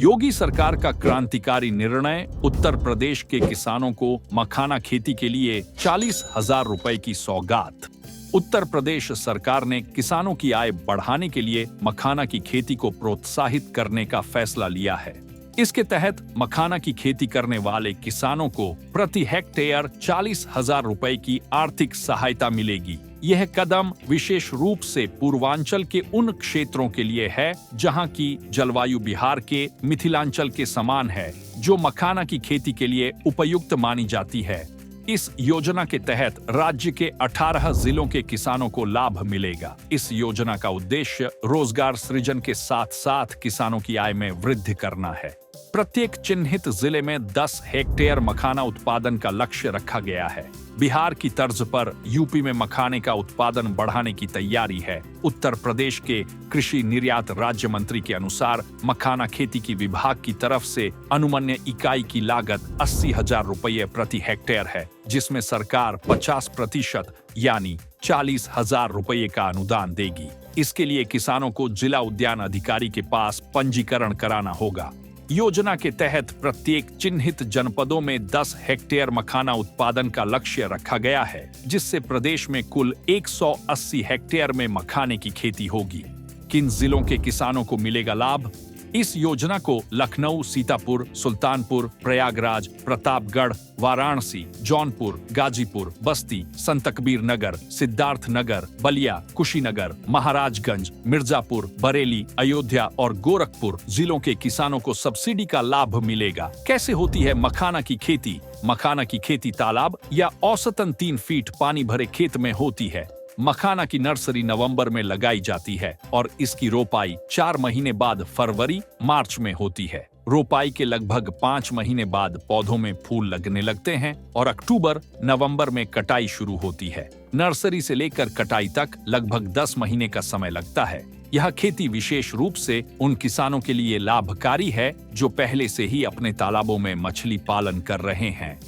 योगी सरकार का क्रांतिकारी निर्णय, उत्तर प्रदेश के किसानों को मखाना खेती के लिए 40,000 रुपए की सौगात। उत्तर प्रदेश सरकार ने किसानों की आय बढ़ाने के लिए मखाना की खेती को प्रोत्साहित करने का फैसला लिया है। इसके तहत मखाना की खेती करने वाले किसानों को प्रति हेक्टेयर 40,000 रुपए की आर्थिक सहायता मिलेगी। यह कदम विशेष रूप से पूर्वांचल के उन क्षेत्रों के लिए है जहां की जलवायु बिहार के मिथिलांचल के समान है, जो मखाना की खेती के लिए उपयुक्त मानी जाती है। इस योजना के तहत राज्य के 18 जिलों के किसानों को लाभ मिलेगा। इस योजना का उद्देश्य रोजगार सृजन के साथ साथ किसानों की आय में वृद्धि करना है। प्रत्येक चिन्हित जिले में 10 हेक्टेयर मखाना उत्पादन का लक्ष्य रखा गया है। बिहार की तर्ज पर यूपी में मखाने का उत्पादन बढ़ाने की तैयारी है। उत्तर प्रदेश के कृषि निर्यात राज्य मंत्री के अनुसार मखाना खेती की विभाग की तरफ से अनुमन्य इकाई की लागत 80,000 रुपये प्रति हेक्टेयर है, जिसमें सरकार 50% यानी 40,000 रुपये का अनुदान देगी। इसके लिए किसानों को जिला उद्यान अधिकारी के पास पंजीकरण कराना होगा। योजना के तहत प्रत्येक चिन्हित जनपदों में 10 हेक्टेयर मखाना उत्पादन का लक्ष्य रखा गया है, जिससे प्रदेश में कुल 180 हेक्टेयर में मखाने की खेती होगी। किन जिलों के किसानों को मिलेगा लाभ? इस योजना को लखनऊ, सीतापुर, सुल्तानपुर, प्रयागराज, प्रतापगढ़, वाराणसी, जौनपुर, गाजीपुर, बस्ती, संतकबीर नगर, सिद्धार्थ नगर, बलिया, कुशीनगर, महाराजगंज, मिर्जापुर, बरेली, अयोध्या और गोरखपुर जिलों के किसानों को सब्सिडी का लाभ मिलेगा। कैसे होती है मखाना की खेती? मखाना की खेती तालाब या औसतन 3 फीट पानी भरे खेत में होती है। मखाना की नर्सरी नवंबर में लगाई जाती है और इसकी रोपाई 4 महीने बाद फरवरी मार्च में होती है। रोपाई के लगभग 5 महीने बाद पौधों में फूल लगने लगते हैं और अक्टूबर नवंबर में कटाई शुरू होती है। नर्सरी से लेकर कटाई तक लगभग 10 महीने का समय लगता है। यह खेती विशेष रूप से उन किसानों के लिए लाभकारी है जो पहले से ही अपने तालाबों में मछली पालन कर रहे हैं।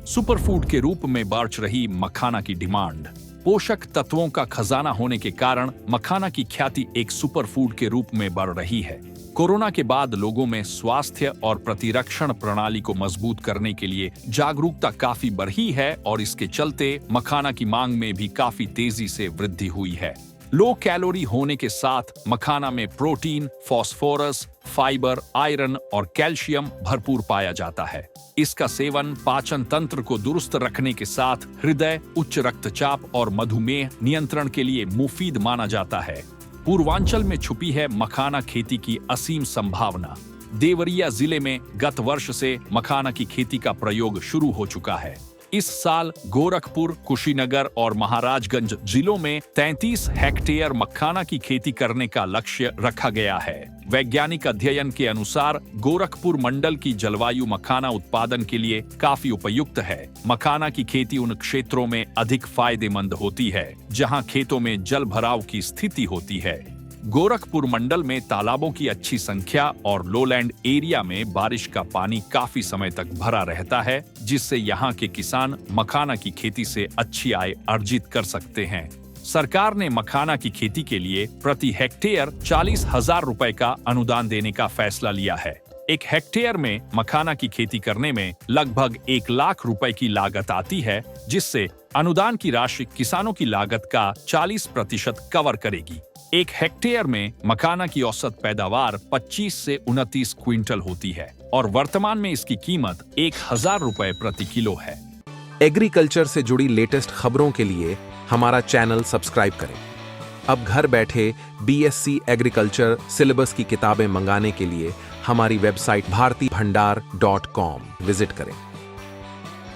सुपरफूड के रूप में बढ़ रही मखाना की डिमांड। पोषक तत्वों का खजाना होने के कारण मखाना की ख्याति एक सुपरफूड के रूप में बढ़ रही है। कोरोना के बाद लोगों में स्वास्थ्य और प्रतिरक्षण प्रणाली को मजबूत करने के लिए जागरूकता काफी बढ़ी है और इसके चलते मखाना की मांग में भी काफी तेजी से वृद्धि हुई है। लो कैलोरी होने के साथ मखाना में प्रोटीन, फास्फोरस, फाइबर, आयरन और कैल्शियम भरपूर पाया जाता है। इसका सेवन पाचन तंत्र को दुरुस्त रखने के साथ हृदय, उच्च रक्तचाप और मधुमेह नियंत्रण के लिए मुफीद माना जाता है। पूर्वांचल में छुपी है मखाना खेती की असीम संभावना। देवरिया जिले में गत वर्ष से मखाना की खेती का प्रयोग शुरू हो चुका है। इस साल गोरखपुर, कुशीनगर और महाराजगंज जिलों में 33 हेक्टेयर मखाना की खेती करने का लक्ष्य रखा गया है। वैज्ञानिक अध्ययन के अनुसार गोरखपुर मंडल की जलवायु मखाना उत्पादन के लिए काफी उपयुक्त है। मखाना की खेती उन क्षेत्रों में अधिक फायदेमंद होती है जहां खेतों में जल भराव की स्थिति होती है। गोरखपुर मंडल में तालाबों की अच्छी संख्या और लोलैंड एरिया में बारिश का पानी काफी समय तक भरा रहता है, जिससे यहाँ के किसान मखाना की खेती से अच्छी आय अर्जित कर सकते हैं। सरकार ने मखाना की खेती के लिए प्रति हेक्टेयर 40,000 रुपए का अनुदान देने का फैसला लिया है। 1 हेक्टेयर में मखाना की खेती करने में लगभग 1 लाख रुपए की लागत आती है, जिससे अनुदान की राशि किसानों की लागत का 40% कवर करेगी। 1 हेक्टेयर में मखाना की औसत पैदावार 25 से 29 क्विंटल होती है और वर्तमान में इसकी कीमत 1,000 रुपए प्रति किलो है। एग्रीकल्चर से जुड़ी लेटेस्ट खबरों के लिए हमारा चैनल सब्सक्राइब करें। अब घर बैठे BSc एग्रीकल्चर सिलेबस की किताबें मंगाने के लिए हमारी वेबसाइट bhartibhandar.com विजिट करें।